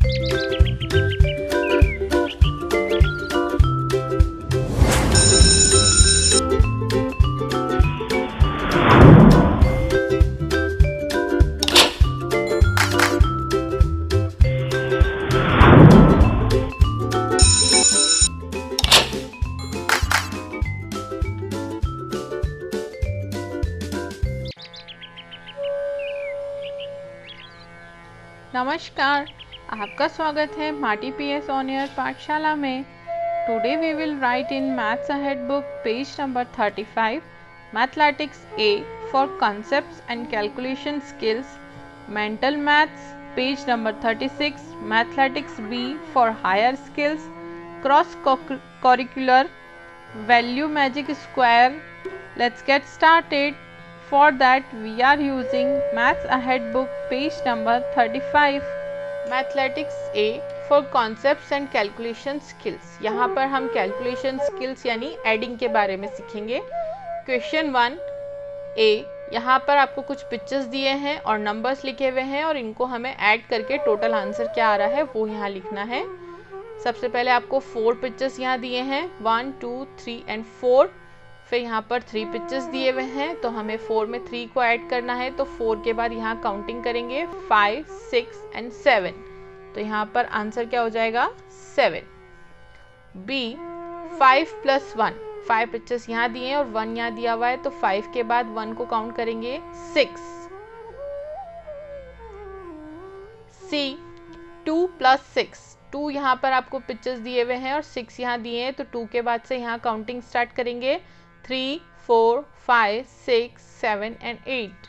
नमस्कार, आपका स्वागत है माटी पीएस ऑन एयर पाठशाला में। Today we will write in maths ahead book page number 35, mathematics A for concepts and calculation skills, mental maths page number 36, mathematics B for higher skills, cross curricular, value magic square. Let's get started. For that we are using Maths Ahead book page number 35, Mathematics A for concepts and calculation skills. यहाँ पर हम calculation skills यानी adding के बारे में सीखेंगे। Question 1 A, यहाँ पर आपको कुछ पिक्चर्स दिए हैं और नंबर्स लिखे हुए हैं और इनको हमें ऐड करके टोटल आंसर क्या आ रहा है वो यहाँ लिखना है। सबसे पहले आपको 4 पिक्चर्स यहाँ दिए हैं, 1 2 3 एंड 4। फिर यहाँ पर 3 पिक्चर्स दिए हुए हैं तो हमें 4 में 3 को ऐड करना है, तो 4 के बाद यहाँ काउंटिंग करेंगे 5 6 एंड 7, तो यहाँ पर आंसर क्या हो जाएगा 7। बी 5 प्लस 1, 5 पिक्चर्स यहाँ दिए हैं और 1 यहाँ दिया हुआ है, तो 5 के बाद 1 को काउंट करेंगे 6। सी 2 प्लस 6, 2 यहाँ पर आपको पिक्चर्स दिए हुए हैं और 6 यहाँ दिए हैं, तो 2 के बाद से यहाँ काउंटिंग स्टार्ट करेंगे 3 4 5 6 7 एंड 8,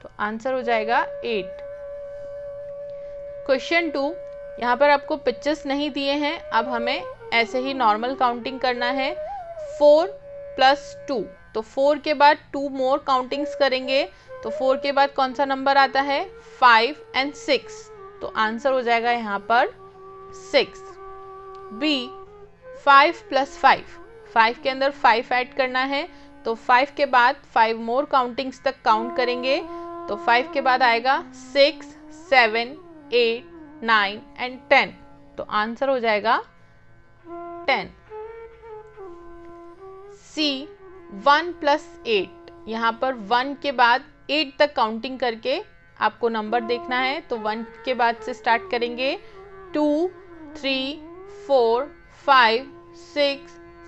तो आंसर हो जाएगा 8। क्वेश्चन 2, यहाँ पर आपको पिक्चर्स नहीं दिए हैं, अब हमें ऐसे ही नॉर्मल काउंटिंग करना है। 4 प्लस 2, तो 4 के बाद 2 मोर काउंटिंग्स करेंगे, तो 4 के बाद कौन सा नंबर आता है 5 एंड 6, तो आंसर हो जाएगा यहाँ पर 6। बी 5 प्लस 5, 5 के अंदर 5 ऐड करना है, तो 5 के बाद 5 मोर काउंटिंग्स तक काउंट करेंगे, तो 5 के बाद आएगा 6 7 8 9 एंड 10, तो आंसर हो जाएगा 10। सी 1 प्लस 8, यहाँ पर 1 के बाद 8 तक काउंटिंग करके आपको नंबर देखना है, तो 1 के बाद से स्टार्ट करेंगे 2 3 4 5 6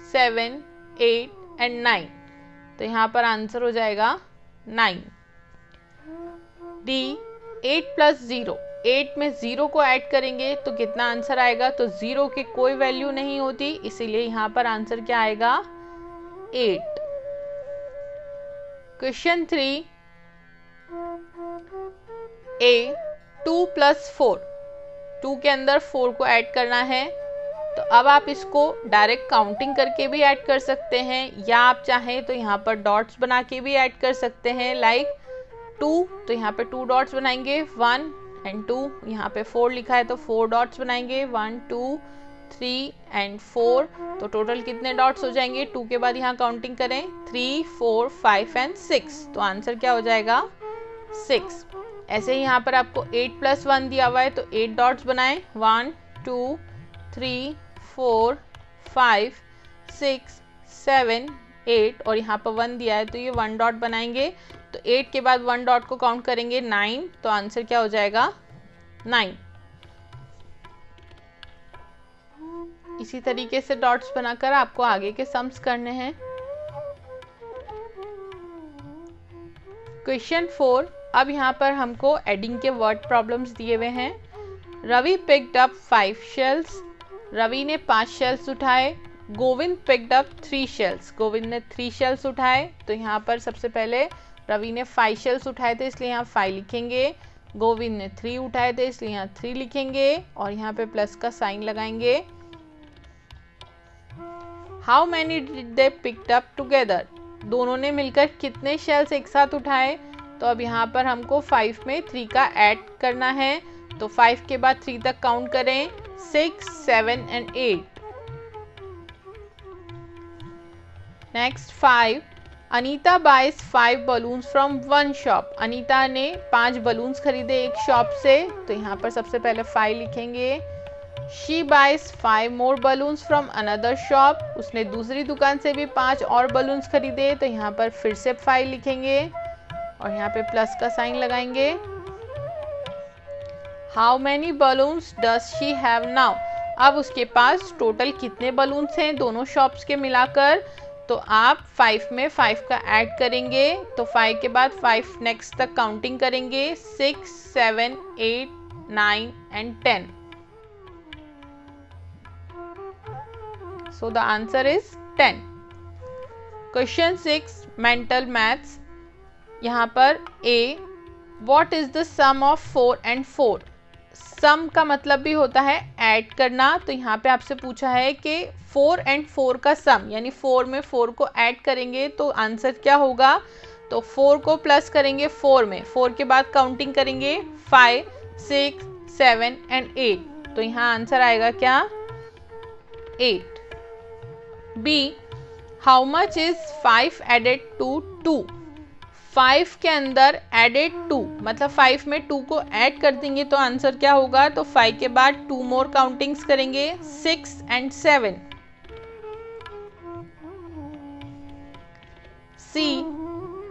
7 8 एंड 9, तो यहाँ पर आंसर हो जाएगा 9। डी 8 प्लस 0, 8 में 0 को ऐड करेंगे तो कितना आंसर आएगा, तो 0 की कोई वैल्यू नहीं होती, इसीलिए यहाँ पर आंसर क्या आएगा 8। क्वेश्चन 3 ए 2 प्लस 4, 2 के अंदर 4 को ऐड करना है, तो अब आप इसको डायरेक्ट काउंटिंग करके भी ऐड कर सकते हैं, या आप चाहें तो यहाँ पर डॉट्स बना के भी ऐड कर सकते हैं। लाइक 2, तो यहाँ पे 2 डॉट्स बनाएंगे, 1 एंड 2, यहाँ पे 4 लिखा है तो 4 डॉट्स बनाएंगे, 1 2 3 एंड 4, तो टोटल कितने डॉट्स हो जाएंगे, 2 के बाद यहाँ काउंटिंग करें 3 4 5 एंड 6, तो आंसर क्या हो जाएगा 6। ऐसे ही यहाँ पर आपको 8 प्लस 1 दिया हुआ है, तो 8 डॉट्स बनाएं, 1 2 3 4 5 6 7 8, और यहाँ पर 1 दिया है तो ये 1 डॉट बनाएंगे, तो 8 के बाद 1 डॉट को काउंट करेंगे 9, तो आंसर क्या हो जाएगा 9। इसी तरीके से डॉट्स बनाकर आपको आगे के सम्स करने हैं। क्वेश्चन 4, अब यहाँ पर हमको एडिंग के वर्ड प्रॉब्लम्स दिए हुए हैं। Ravi picked up 5 shells, Ravi ने 5 शेल्स उठाए। Govind picked up 3 shells, Govind ने 3 शेल्स उठाए, तो यहाँ पर सबसे पहले रवि ने 5 शेल्स उठाए थे इसलिए यहाँ 5 लिखेंगे, गोविंद ने 3 उठाए थे इसलिए यहाँ 3 लिखेंगे और यहाँ पे प्लस का साइन लगाएंगे। How many did they picked up together, दोनों ने मिलकर कितने शेल्स एक साथ उठाए, तो अब यहाँ पर हमको 5 में 3 का ऐड करना है, तो 5 के बाद 3 तक काउंट करें, 6 7 and 8। Next 5, Anita buys 5 balloons from 1 shop. Anita ने 5 बलून्स खरीदे एक शॉप से, तो यहाँ पर सबसे पहले 5 लिखेंगे। She buys 5 more balloons from another shop. उसने दूसरी दुकान से भी 5 और बलून्स खरीदे, तो यहाँ पर फिर से 5 लिखेंगे और यहाँ पे प्लस का साइन लगाएंगे। How many balloons does she have now. अब उसके पास टोटल कितने बलून्स हैं दोनों शॉप्स के मिलाकर, तो आप 5 में 5 का ऐड करेंगे, तो 5 के बाद 5 नेक्स्ट तक काउंटिंग करेंगे, 6, 7, 8, 9 and 10। So the answer is 10. Question 6 mental maths। यहाँ पर A, what is the sum of 4 and 4। सम का मतलब भी होता है ऐड करना, तो यहाँ पे आपसे पूछा है कि 4 and 4 का सम, यानी 4 में 4 को ऐड करेंगे तो आंसर क्या होगा। तो 4 को प्लस करेंगे 4 में, 4 के बाद काउंटिंग करेंगे 5, 6, 7 एंड 8, तो यहाँ आंसर आएगा क्या, 8। B, how much is 5 added to 2। 5 के अंदर added 2 मतलब 5 में 2 को ऐड कर देंगे तो आंसर क्या होगा। तो 5 के बाद 2 मोर काउंटिंग्स करेंगे, 6 and 7। C,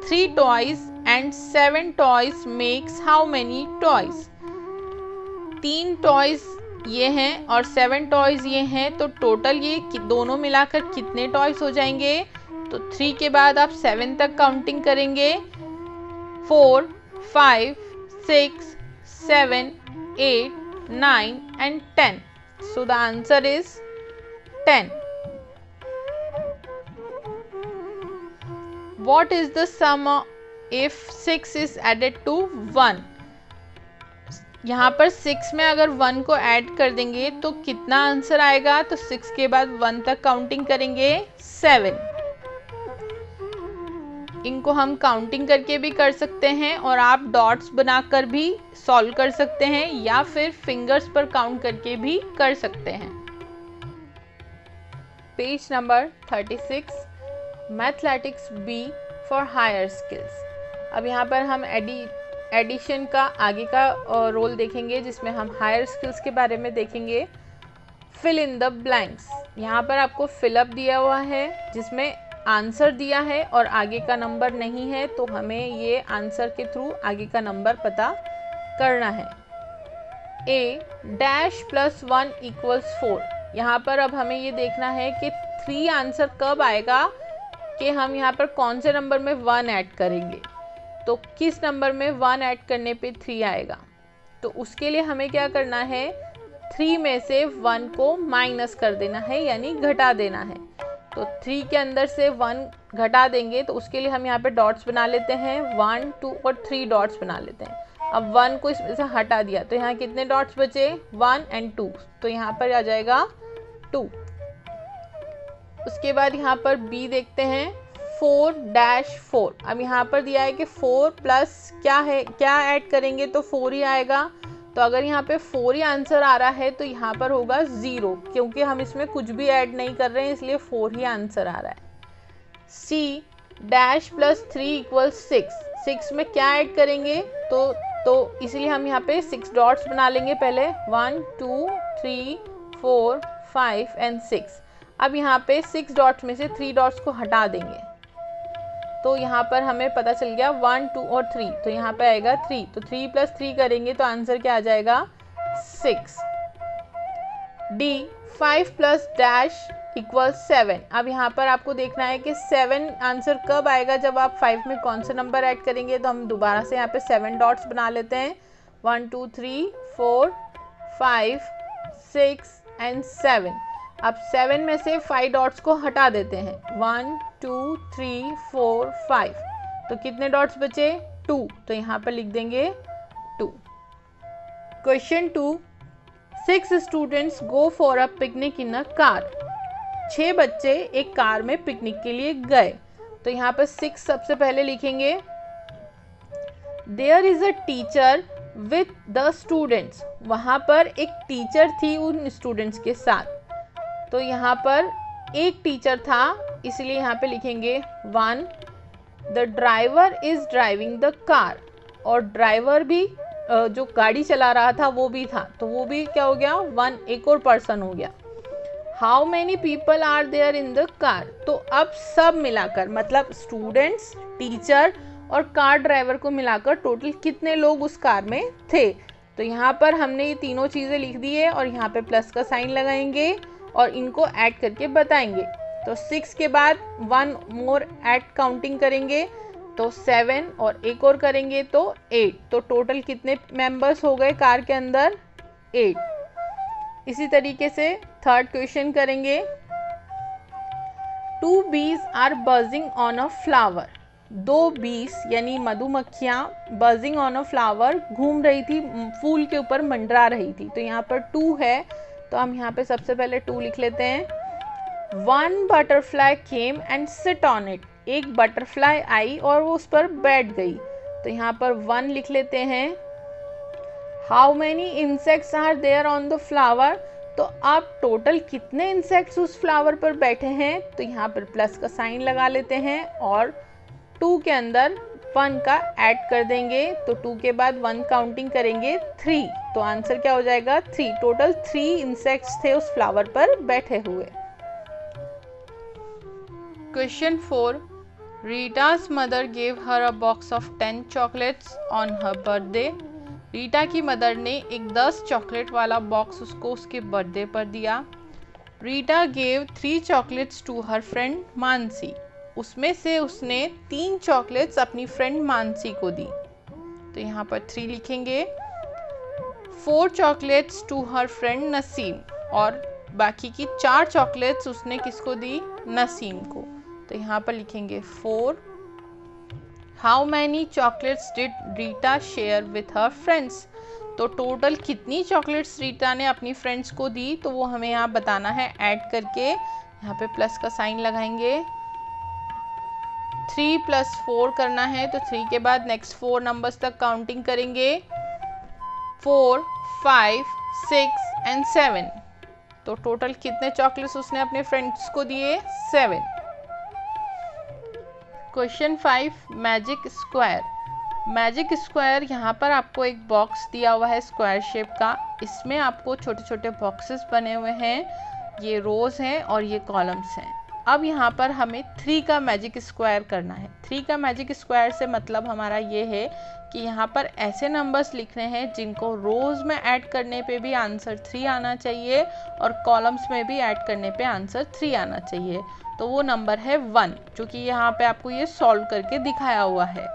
3 toys and 7 toys makes how many toys। 3 toys ये हैं और 7 टॉयज ये हैं, तो टोटल ये दोनों मिलाकर कितने टॉयज हो जाएंगे। तो 3 के बाद आप 7 तक काउंटिंग करेंगे, 4, 5, 6, 7, 8, 9 and 10। So the answer is 10। What is the sum if 6 is added to 1। यहाँ पर 6 में अगर 1 को ऐड कर देंगे तो कितना आंसर आएगा। तो 6 के बाद 1 तक काउंटिंग करेंगे, 7। इनको हम काउंटिंग करके भी कर सकते हैं और आप डॉट्स बनाकर भी सॉल्व कर सकते हैं, या फिर फिंगर्स पर काउंट करके भी कर सकते हैं। Page number 36, mathematics B for higher skills. अब यहाँ पर हम एडिशन का आगे का रोल देखेंगे, जिसमें हम हायर स्किल्स के बारे में देखेंगे। Fill in the blanks. यहाँ पर आपको फिलअप दिया हुआ है जिसमें आंसर दिया है और आगे का नंबर नहीं है, तो हमें ये आंसर के थ्रू आगे का नंबर पता करना है। A dash plus 1 equals 4। यहाँ पर अब हमें ये देखना है कि 3 आंसर कब आएगा, कि हम यहाँ पर कौन से नंबर में 1 ऐड करेंगे। तो किस नंबर में 1 ऐड करने पे 3 आएगा। तो उसके लिए हमें क्या करना है, 3 में से 1 को माइनस कर देना है, यानी घटा देना है। तो 3 के अंदर से 1 घटा देंगे, तो उसके लिए हम यहाँ पे डॉट्स बना लेते हैं, 1, 2 और 3 डॉट्स बना लेते हैं। अब 1 को इसमें से हटा दिया तो यहाँ कितने डॉट्स बचे, 1 एंड 2, तो यहाँ पर आ जाएगा 2। उसके बाद यहाँ पर B देखते हैं, 4-4। अब यहाँ पर दिया है कि 4 प्लस क्या है, क्या ऐड करेंगे तो 4 ही आएगा। तो अगर यहाँ पे 4 ही आंसर आ रहा है तो यहाँ पर होगा 0, क्योंकि हम इसमें कुछ भी ऐड नहीं कर रहे हैं, इसलिए 4 ही आंसर आ रहा है। C dash plus 3 equals 6। 6 में क्या ऐड करेंगे, तो इसलिए हम यहाँ पे 6 डॉट्स बना लेंगे पहले, 1, 2, 3, 4, 5 एंड 6। अब यहाँ पे 6 डॉट्स में से 3 डॉट्स को हटा देंगे, तो यहाँ पर हमें पता चल गया 1, 2 और 3, तो यहाँ पे आएगा 3। तो 3 प्लस 3 करेंगे तो आंसर क्या आ जाएगा, 6। D 5 plus dash equal 7। अब यहाँ पर आपको देखना है कि 7 आंसर कब आएगा, जब आप 5 में कौन सा नंबर ऐड करेंगे। तो हम दोबारा से यहाँ पे 7 डॉट्स बना लेते हैं, 1, 2, 3, 4, 5, 6 एंड 7। अब 7 में से 5 डॉट्स को हटा देते हैं, 1, 2, 3, 4, 5, तो कितने डॉट्स बचे, 2, तो यहाँ पर लिख देंगे 2। Question 2, 6 students go for a picnic in a car. 6 बच्चे एक कार में पिकनिक के लिए गए, तो यहाँ पर 6 सबसे पहले लिखेंगे। There is a teacher with the students. वहाँ पर एक टीचर थी उन स्टूडेंट्स के साथ, तो यहाँ पर एक टीचर था, इसलिए यहाँ पे लिखेंगे 1। The driver is driving the car, और ड्राइवर भी जो गाड़ी चला रहा था वो भी था, तो वो भी क्या हो गया, वन एक और पर्सन हो गया। How many people are there in the car, तो अब सब मिलाकर मतलब स्टूडेंट्स, टीचर और कार ड्राइवर को मिलाकर टोटल कितने लोग उस कार में थे। तो यहाँ पर हमने ये तीनों चीज़ें लिख दी है और यहाँ पे प्लस का साइन लगाएंगे और इनको ऐड करके बताएंगे। तो 6 के बाद 1 मोर ऐड काउंटिंग करेंगे तो 7 और एक और करेंगे तो 8, तो टोटल कितने मेंबर्स हो गए कार के अंदर, 8। इसी तरीके से थर्ड क्वेश्चन करेंगे। 2 bees are buzzing on a flower, 2 bees यानी मधुमक्खियाँ बजिंग ऑन अ फ्लावर घूम रही थी, फूल के ऊपर मंडरा रही थी। तो यहाँ पर 2 है तो हम यहाँ पे सबसे पहले 2 लिख लेते हैं। 1 butterfly came and sit on it, एक बटरफ्लाई आई और वो उस पर बैठ गई, तो यहाँ पर 1 लिख लेते हैं। How many insects are there on the flower, तो आप टोटल कितने इंसेक्ट्स उस फ्लावर पर बैठे हैं, तो यहाँ पर प्लस का साइन लगा लेते हैं और 2 के अंदर 1 का ऐड कर देंगे, तो 2 के बाद 1 काउंटिंग करेंगे 3, तो आंसर क्या हो जाएगा 3। टोटल 3 इंसेक्ट्स थे उस फ्लावर पर बैठे हुए। Question 4, Rita's mother gave her a box of 10 chocolates on her birthday, Rita की मदर ने एक 10 चॉकलेट वाला बॉक्स उसको उसके बर्थडे पर दिया। Rita gave 3 chocolates to her friend Mansi, उसमें से उसने 3 चॉकलेट्स अपनी फ्रेंड मानसी को दी, तो यहाँ पर 3 लिखेंगे। 4 chocolates to her friend Naseem, और बाकी की 4 चॉकलेट्स उसने किसको दी, नसीम को, तो यहाँ पर लिखेंगे 4। How many chocolates did Rita share with her friends, तो टोटल कितनी चॉकलेट्स रीटा ने अपनी फ्रेंड्स को दी, तो वो हमें यहाँ बताना है ऐड करके। यहाँ पे प्लस का साइन लगाएंगे। 3 + 4 करना है, तो 3 के बाद नेक्स्ट 4 नंबर्स तक काउंटिंग करेंगे, 4, 5, 6 एंड 7, तो टोटल कितने चॉकलेट्स उसने अपने फ्रेंड्स को दिए, 7। Question 5, magic square. Magic square, यहाँ पर आपको एक बॉक्स दिया हुआ है स्क्वायर शेप का, इसमें आपको छोटे छोटे बॉक्सेस बने हुए हैं, ये रोज हैं और ये कॉलम्स हैं। अब यहाँ पर हमें 3 का मैजिक स्क्वायर करना है। 3 का मैजिक स्क्वायर से मतलब हमारा ये है कि यहाँ पर ऐसे नंबर्स लिखने हैं जिनको रोज में ऐड करने पे भी आंसर 3 आना चाहिए और कॉलम्स में भी ऐड करने पे आंसर 3 आना चाहिए। तो वो नंबर है 1, जो कि यहाँ पे आपको ये सॉल्व करके दिखाया हुआ है।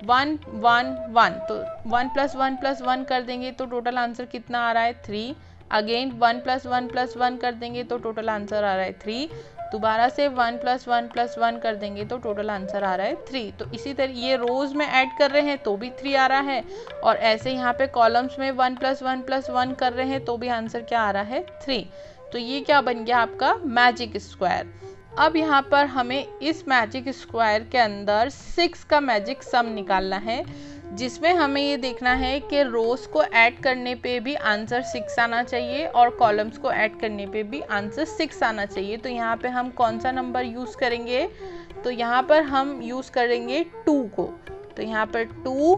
1 1 1, तो 1 + 1 + 1 कर देंगे तो टोटल आंसर कितना आ रहा है, 3। अगेन 1 + 1 + 1 कर देंगे तो टोटल आंसर आ रहा है 3। दोबारा से 1 + 1 + 1 कर देंगे तो टोटल आंसर आ रहा है 3। तो इसी तरह ये रोज में ऐड कर रहे हैं तो भी 3 आ रहा है, और ऐसे यहाँ पे कॉलम्स में 1 + 1 + 1 कर रहे हैं तो भी आंसर क्या आ रहा है, 3। तो ये क्या बन गया आपका मैजिक स्क्वायर। अब यहाँ पर हमें इस मैजिक स्क्वायर के अंदर 6 का मैजिक सम निकालना है, जिसमें हमें ये देखना है कि रोज को ऐड करने पे भी आंसर 6 आना चाहिए और कॉलम्स को ऐड करने पे भी आंसर 6 आना चाहिए। तो यहाँ पे हम कौन सा नंबर यूज़ करेंगे, तो यहाँ पर हम यूज़ करेंगे 2 को, तो यहाँ पर 2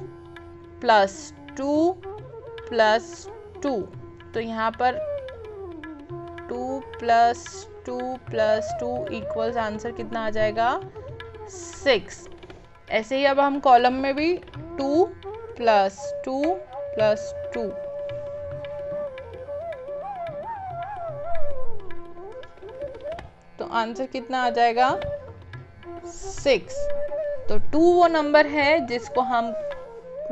+ 2 + 2, तो यहाँ पर 2 + 2 + 2 इक्वल्स आंसर कितना आ जाएगा, 6। ऐसे ही अब हम कॉलम में भी 2 + 2 + 2, तो आंसर कितना आ जाएगा, 6। तो 2 वो नंबर है जिसको हम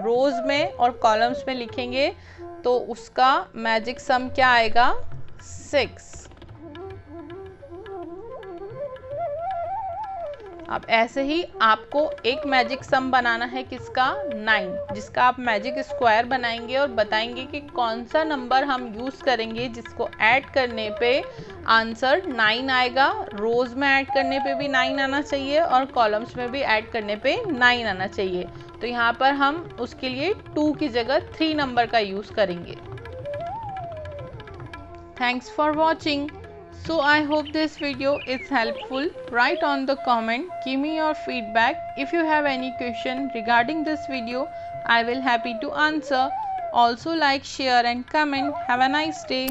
रोज में और कॉलम्स में लिखेंगे तो उसका मैजिक सम क्या आएगा, 6। अब ऐसे ही आपको एक मैजिक सम बनाना है किसका, 9, जिसका आप मैजिक स्क्वायर बनाएंगे और बताएंगे कि कौन सा नंबर हम यूज़ करेंगे जिसको ऐड करने पे आंसर 9 आएगा। रोज में ऐड करने पे भी 9 आना चाहिए और कॉलम्स में भी ऐड करने पे 9 आना चाहिए। तो यहाँ पर हम उसके लिए 2 की जगह 3 नंबर का यूज़ करेंगे। Thanks for watching. So I hope this video is helpful. Write on the comment, give me your feedback. If you have any question regarding this video, I will happy to answer. Also like, share and comment. Have a nice day.